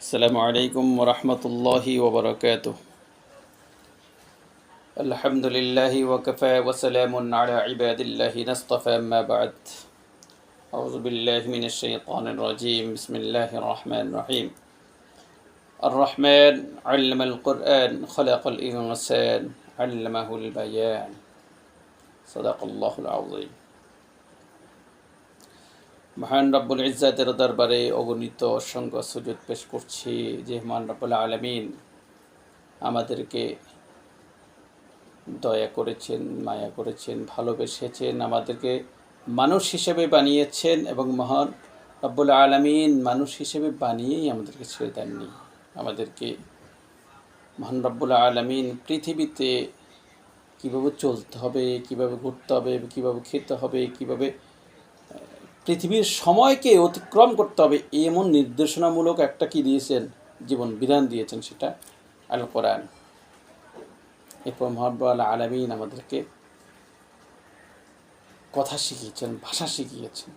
আসসালামু আলাইকুম ওরহমতুল্লাহি ওবরাকাতুহ। আলহামদুলিল্লাহি ওয়াকাফা ওয়াসালামুন আলা ইবাদিল্লাহি নাসতাফা আম্মা বা'দ। আউযু বিল্লাহি মিনাশ শাইতানির রাজীম। বিসমিল্লাহির রহমানির রহিম। আর রহমান আল্লামাল কুরআন খালাকাল ইনসান আল্লামাহুল বায়ান। সাদাকাল্লাহুল আযীম। মহান রব্বুল ইজ্জাতের দরবারে অগণিত অসংখ্য সুজুদ পেশ করছি যে মহান রব্বুল আলামিন আমাদেরকে দয়া করেছেন, মায়া করেছেন, ভালোবেসেছেন, আমাদেরকে মানুষ হিসেবে বানিয়েছেন এবং মহান রব্বুল আলামিন মানুষ হিসেবে বানিয়েই আমাদেরকে ছেড়ে দেননি। আমাদেরকে মহান রব্বুল আলামিন পৃথিবীতে কীভাবে চলতে হবে, কীভাবে ঘুরতে হবে, কীভাবে খেতে হবে, কীভাবে পৃথিবীর সময়কে অতিক্রম করতে হবে এমন নির্দেশনামূলক একটা কি দিয়েছেন, জীবন বিধান দিয়েছেন, সেটা আল কোরআন। এরপর মহান আলামিন আমাদেরকে কথা শিখিয়েছেন, ভাষা শিখিয়েছেন।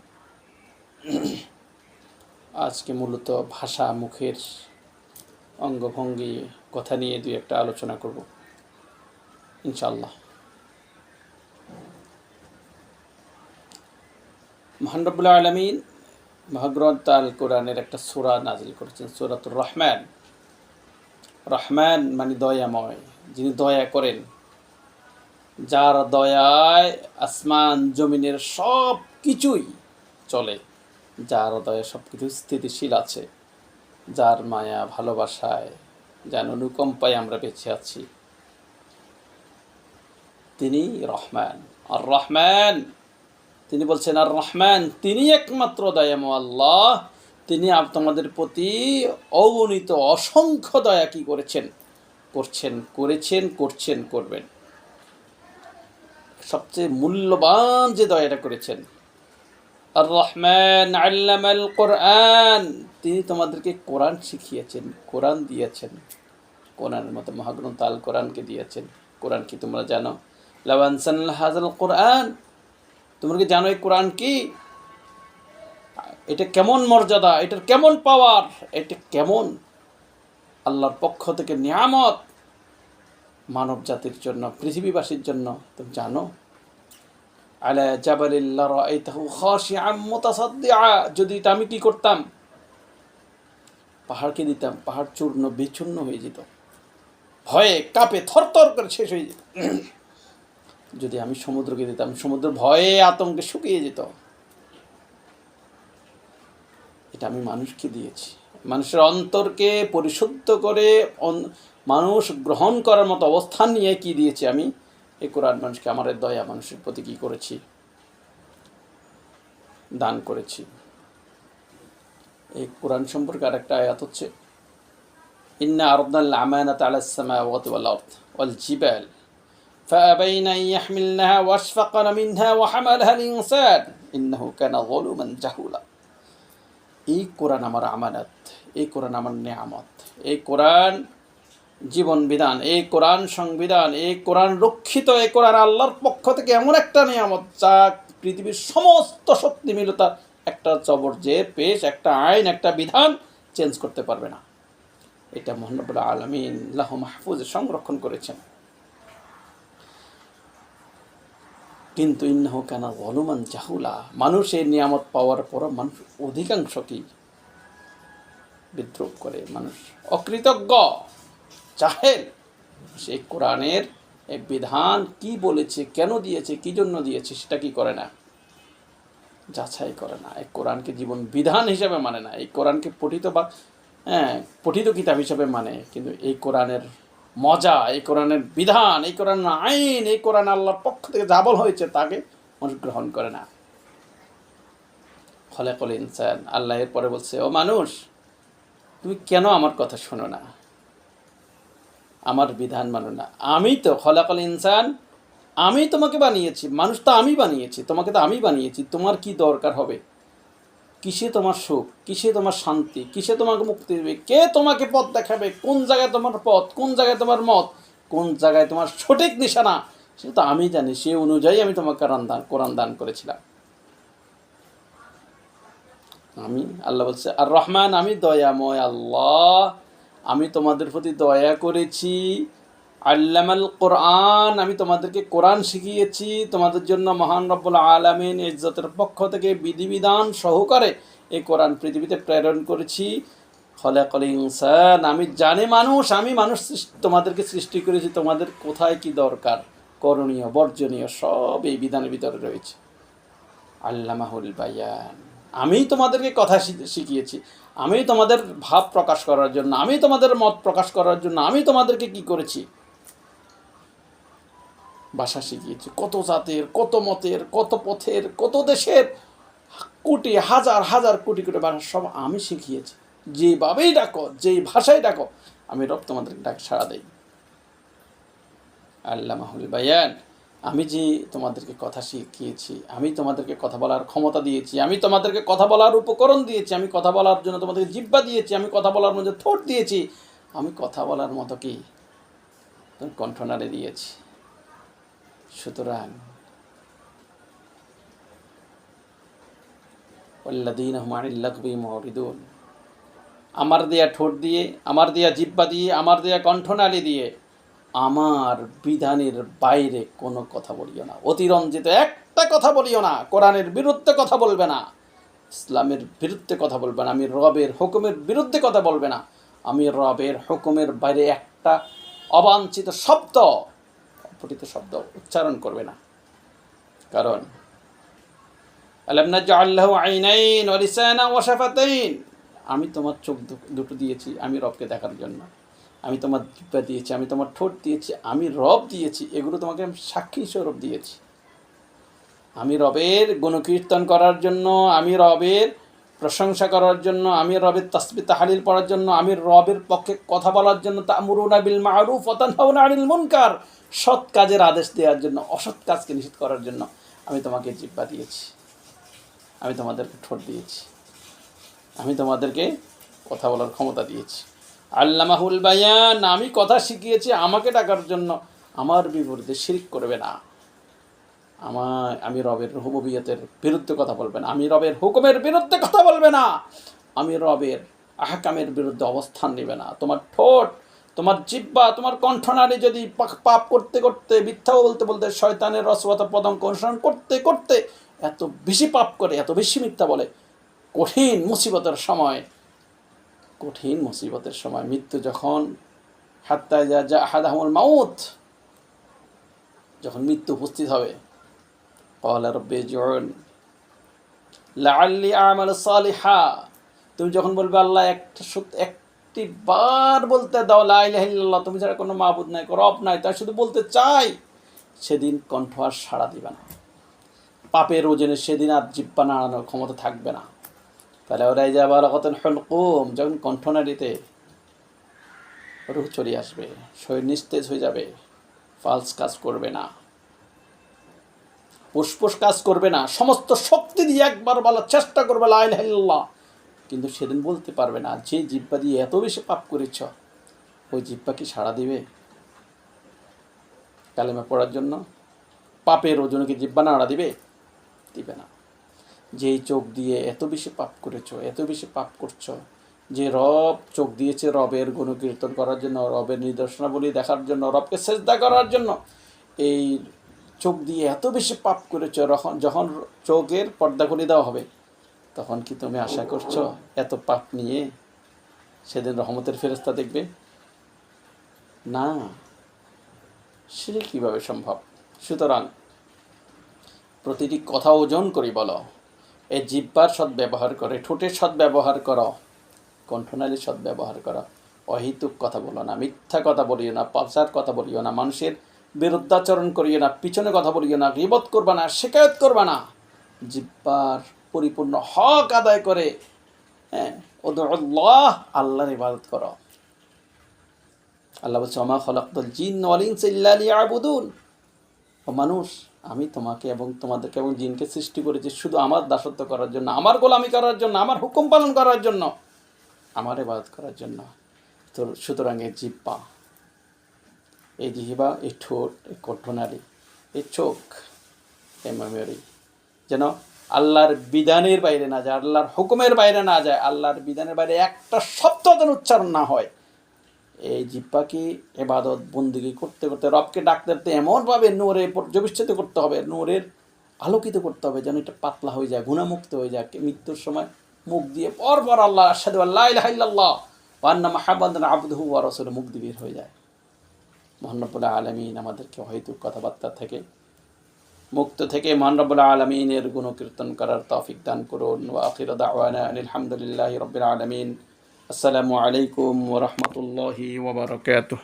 আজকে মূলত ভাষা, মুখের অঙ্গভঙ্গি কথা নিয়ে দুই একটা আলোচনা করব ইনশাআল্লাহ। মহান রব্বুল আলামিন মহাগ্রন্থ আল কোরআনের একটা সূরা নাজিল করেছেন, সূরাতুর রহমান। রহমান মানে দয়াময়, যিনি দয়া করেন, যার দয়ায় আসমান জমিনের সব কিছুই চলে, যার দয়া সব কিছু স্থিতিশীল আছে, যার মায়া ভালোবাসায়, যার অনুকম্পায় আমরা বেঁচে আছি, তিনি রহমান। আর রহমান, তিনি বলছেন আর রহমান, তিনি একমাত্র দয়াময় আল্লাহ। তিনি তোমাদের প্রতি অগণিত অসংখ্য দয়া কি করেছেন, করছেন, করবেন। সবচেয়ে মূল্যবান যে দয়াটা করেছেন, আর রহমান আল্লামাল কোরআন, তিনি তোমাদেরকে কোরআন শিখিয়েছেন, কোরআন দিয়েছেন। কোরআনের মতো মহাগ্রন্থ আল কোরআনকে দিয়েছেন। কোরআন কি তোমরা জানো? লাউ আনজালনা হাযাল কোরআন, তোমরা কি জানো এই কোরআন কি? এটা কেমন মর্যাদা, এটার কেমন পাওয়ার, এটা কেমন আল্লাহর পক্ষ থেকে নিয়ামত মানব জাতির জন্য, পৃথিবীবাসীর জন্য, তুমি জানো? আলা জাবালিন লারাআইতাহু খাশিআম মুতাসাদ্দিআ, যদি এটা আমি কি করতাম, পাহাড়কে দিতাম, পাহাড় চূর্ণ বিচূর্ণ হয়ে যেত, ভয়ে কাঁপে থরথর করে শেষ হয়ে যেত। যদি আমি সমুদ্রকে দিতাম, সমুদ্র ভয়ে আতঙ্কে শুকিয়ে যেত। এটা আমি মানুষকে দিয়েছি, মানুষের অন্তরকে পরিশুদ্ধ করে মানুষ গ্রহণ করার মতো অবস্থান নিয়ে কি দিয়েছি আমি, এই কোরআন মানুষকে, আমার দয়া মানুষের প্রতি কী করেছি, দান করেছি। এই কোরআন সম্পর্কে আরেকটা আয়াত হচ্ছে, ইন্না আরাদনাল আমানাতা আলাস সামাওয়াতি ওয়াল আরদ ওয়াল জিবাল ফাআবাইনা আন ইয়াহমিলনাহা ওয়াশফাকনা মিনহা ওয়া হামালাহা আল ইনসান ইন্নাহু কানা যালুমান জাহুলা। এই কোরআন আমার আমানত, এই কোরআন আমার নেয়ামত, এই কোরআন জীবন বিধান, এই কোরআন সংবিধান, এই কোরআন রক্ষিত, এই কোরআন আল্লাহর পক্ষ থেকে এমন একটা নিয়ামত যা পৃথিবীর সমস্ত শক্তি মিলতা একটা জবর যে পেশ, একটা আইন, একটা বিধান চেঞ্জ করতে পারবে না। এটা মহান রব্বুল আলামিন লাহু মাহফুজে সংরক্ষণ করেছেন। কিন্তু ইন্নাহু কানা যালুমান জাহুলা, মানুষ এই নিয়ামত পাওয়ার পর মানুষ অধিকাংশ কি বিদ্রোহ করে, মানুষ অকৃতজ্ঞ, জাহেল। সেই কোরআনের এই বিধান কি বলেছে, কেন দিয়েছে, কী জন্য দিয়েছে, সেটা কি করে না, যাচাই করে না। এই কোরআনকে জীবন বিধান হিসাবে মানে না, এই কোরআনকে পঠিত কিতাব হিসাবে মানে। কিন্তু এই কোরআনের মজা, এই কোরআনের বিধান, এই কোরআন আইন, এই কোরআন আল্লাহর পক্ষ থেকে যা বলা হয়েছে তাকে মানুষ গ্রহণ করে না। খলাকাল ইনসান, আল্লাহ এরপরে বলছে, ও মানুষ, তুমি কেন আমার কথা শোনো না, আমার বিধান মানো না? আমি তো খলাকাল ইনসান, আমি তোমাকে বানিয়েছি, মানুষ তো আমি বানিয়েছি, তোমাকে তো আমি বানিয়েছি। তোমার কি দরকার হবে? কিসে তোমার সুখ, কিসে তোমার শান্তি, কিসে তোমাকে মুক্তি দেবে, কে তোমাকে পথ দেখাবে, কোন জায়গায় তোমার পথ, কোন জায়গায় তোমার মত, কোন জায়গায় তোমার সঠিক নিশানা, সেটা তো আমি জানি। সে অনুযায়ী আমি তোমাকে কোরআন দান করেছিলাম। আমি আল্লাহ বলছে আর রহমান, আমি দয়াময় আল্লাহ, আমি তোমাদের প্রতি দয়া করেছি। আল্লামাল কোরআন, আমি তোমাদেরকে কোরআন শিখিয়েছি। তোমাদের জন্য মহান রব্বুল আলামিন ইজ্জতের পক্ষ থেকে বিধিবিধান সহকারে এই কোরআন পৃথিবীতে প্রেরণ করেছি। খলাকাল ইনসান, আমি জানি মানুষ, আমি মানুষ তোমাদেরকে সৃষ্টি করেছি। তোমাদের কোথায় কি দরকার, করণীয় বর্জনীয়, সব এই বিধানের ভিতরে রয়েছে। আল্লামাহুল বায়ান, আমি তোমাদেরকে কথা শিখিয়েছি। আমি তোমাদের ভাব প্রকাশ করার জন্য, আমি তোমাদের মত প্রকাশ করার জন্য আমি তোমাদেরকে কি করেছি, ভাষা শিখিয়েছি। কত জাতের, কত মতের, কত পথের, কত দেশের, কোটি হাজার হাজার কোটি কোটি ভাষা সব আমি শিখিয়েছি। যেভাবেই ডাকো, যেই ভাষায় ডাকো, আমি রব তোমাদেরকে ডাক সাড়া দেই। আল্লামাহুল বায়ান, আমি যে তোমাদেরকে কথা শিখিয়েছি, আমি তোমাদেরকে কথা বলার ক্ষমতা দিয়েছি, আমি তোমাদেরকে কথা বলার উপকরণ দিয়েছি, আমি কথা বলার জন্য তোমাদেরকে জিহ্বা দিয়েছি, আমি কথা বলার মধ্যে ঠোঁট দিয়েছি, আমি কথা বলার মতো কি কণ্ঠনালী দিয়েছি। সুতরাং ওয়াল্লাযীনা হুম আনিল লাগবি মুরিদুন, আমার দেয়া ঠোঁট দিয়ে, আমার দেয়া জিহ্বা দিয়ে, আমার দেয়া কণ্ঠনালী দিয়ে আমার বিধানের বাইরে কোনো কথা বলিও না। অতিরঞ্জিত একটা কথা বলিও না। কোরআনের বিরুদ্ধে কথা বলবে না, ইসলামের বিরুদ্ধে কথা বলবে না, আমি রবের হুকুমের বিরুদ্ধে কথা বলবে না, আমি রবের হুকুমের বাইরে একটা অবাঞ্ছিত শব্দ, অপঠিত শব্দ উচ্চারণ করবে না। কারণ আলাম নাজআল লাহু আইনাইন ওয়া লিসানান ওয়া শাফাতাইন, আমি তোমার চোখ দুটো দিয়েছি আমি রবকে দেখার জন্য, আমি তোমার জিহ্বা দিয়েছি, আমি তোমার ঠোঁট দিয়েছি, আমি রব দিয়েছি, এগুলো তোমাকে আমি সাক্ষী স্বরূপ দিয়েছি। আমি রবের গুণকীর্তন করার জন্য, আমি রবের প্রশংসা করার জন্য, আমি রবের তাসবিহ তাহলিল পড়ার জন্য, আমি রবের পক্ষে কথা বলার জন্য, তা'মুরুনা বিল মা'রুফ ওয়া তানহাউনা আনিল মুনকার, সৎ কাজের আদেশ দেওয়ার জন্য, অসৎ কাজকে নিষেধ করার জন্য আমি তোমাকে জিহ্বা দিয়েছি, আমি তোমাদেরকে ঠোঁট দিয়েছি, আমি তোমাদেরকে কথা বলার ক্ষমতা দিয়েছি। আল্লামাহুল বায়ান, আমি কথা শিখিয়েছি আমাকে ডাকার জন্য, আমার বিপরীতে শিরক করবে না, আমি রবের রুবুবিয়তের বিরুদ্ধে কথা বলবে না, আমি রবের হুকুমের বিরুদ্ধে কথা বলবে না, আমি রবের আহকামের বিরুদ্ধে অবস্থান নেবে না। তোমার ঠোঁট, তোমার জিহ্বা, তোমার কণ্ঠনালী যদি পাপ করতে করতে, মিথ্যা বলতে বলতে, শয়তানের রসবত পদঙ্ক অনুসরণ করতে করতে এত বেশি পাপ করে, এত বেশি মিথ্যা বলে, কঠিন মুসিবতের সময়, কঠিন মুসিবতের সময়, মৃত্যু যখন হাত্তা যা আহাদাহুমুল মাউত, যখন মৃত্যু উপস্থিত হবে, ক্বালা রাব্বি ইরজিউন লাআল্লি আ'মালু সালিহা, তুমি যখন বলবে আল্লাহ একটি বার বলতে দাও লা ইলাহা ইল্লাল্লাহ, তুমি ছাড়া কোনো মাবুদ নাই, রব নাই, তাই শুধু বলতে চাই, সেদিন কণ্ঠ আর সাড়া দিবে না। পাপের ওজনে সেদিন আর জিহ্বা নাড়ানোর ক্ষমতা থাকবে না। তাহলে ওরা এই যে আবার কতন হুলকুম, যখন কণ্ঠনালীতে রূহ চলে আসবে, শরীর নিস্তেজ হয়ে যাবে, ফালস কাজ করবে না, ফুসফুস কাজ করবে না, সমস্ত শক্তি দিয়ে একবার বলার চেষ্টা করবে লা ইলাহা ইল্লাল্লাহ, কিন্তু সেদিন বলতে পারবে না। যে জিহ্বা দিয়ে এত বেশি পাপ করেছ, ওই জিহ্বা কি সাড়া দিবে কালেমা পড়ার জন্য? পাপের ওজনে কি জিহ্বা নাড়া দিবে? দিবে না। যেই চোখ দিয়ে এত বেশি পাপ করেছো, এত বেশি পাপ করছো, যে রব চোখ দিয়েছে রবের গুণকীর্তন করার জন্য, রবের নিদর্শনাবলী দেখার জন্য, রবকে সেজদা করার জন্য, এই চোখ দিয়ে এত বেশি পাপ করেছো, যখন চোখের পর্দা খুলে দেওয়া হবে, তখন কি তুমি আশা করছো এত পাপ নিয়ে সেদিন রহমতের ফেরেশতা দেখবে? না, সেটা কীভাবে সম্ভব? সুতরাং প্রতিটি কথা ওজন করি বলো, এই জিহ্বার সদ্ব্যবহার করে, ঠোঁটের সদ্ব্যবহার করো, কণ্ঠনালীর সদ্ব্যবহার করো, অহেতুক কথা বলো না, মিথ্যা কথা বলিও না, পাপসার কথা বলিও না, মানুষের বিরুদ্ধাচরণ করিও না, পিছনে কথা বলিও না, গীবত করবা না, শিকায়ত করবা না, জিহ্বার পরিপূর্ণ হক আদায় করে উদুল্লাহ, আল্লাহর ইবাদত করো। আল্লাহ বলছে ওমা খলাকতুল জিন্না ওয়াল ইনসা ইল্লা লিয়াবুদুন, ও মানুষ, আমি তোমাকে এবং তোমাদেরকে এবং জিনকে সৃষ্টি করেছি শুধু আমার দাসত্ব করার জন্য, আমার গোলামি করার জন্য, আমার হুকুম পালন করার জন্য, আমার ইবাদত করার জন্য। তো সুতরাং এই জিহ্বা, এই জিহ্বা, এই ঠোঁট, এই কণ্ঠনালী, এই চোখ, এই মেমোরি যেন আল্লাহর বিধানের বাইরে না যায়, আল্লাহর হুকুমের বাইরে না যায়, আল্লাহর বিধানের বাইরে একটা শব্দ যেন উচ্চারণ না হয়, এই জিহ্বাকে ইবাদত বন্দেগী করতে করতে রবকে ডাকতে এমনভাবে নূরে পর্যবেষ্টিত করতে হবে, নূরের আলোকিত করতে হবে, যেন এটা পাতলা হয়ে যায়, গুণামুক্ত হয়ে যায়। মৃত্যুর সময় মুখ দিয়ে পরপর আল্লাহ আশহাদু আল্লা ইলাহা ইল্লাল্লাহ ওয়া আন্না মুহাম্মাদান আবদুহু ওয়া রাসূলুহু মুখ দিয়ে বের হয়ে যায়। মহান রব্বুল আলামিন আমাদেরকে হয়তো কথাবার্তা থেকে মুক্ত থেকে মহান রব্বুল আলামিনের গুণকীর্তন করার তৌফিক দান করুন। ওয়া আখিরু দাওয়ানা আনিল হামদুলিল্লাহি রাব্বিল আলামিন। আসসালামু আলাইকুম ওয়া রাহমাতুল্লাহি ওয়া বারাকাতুহু।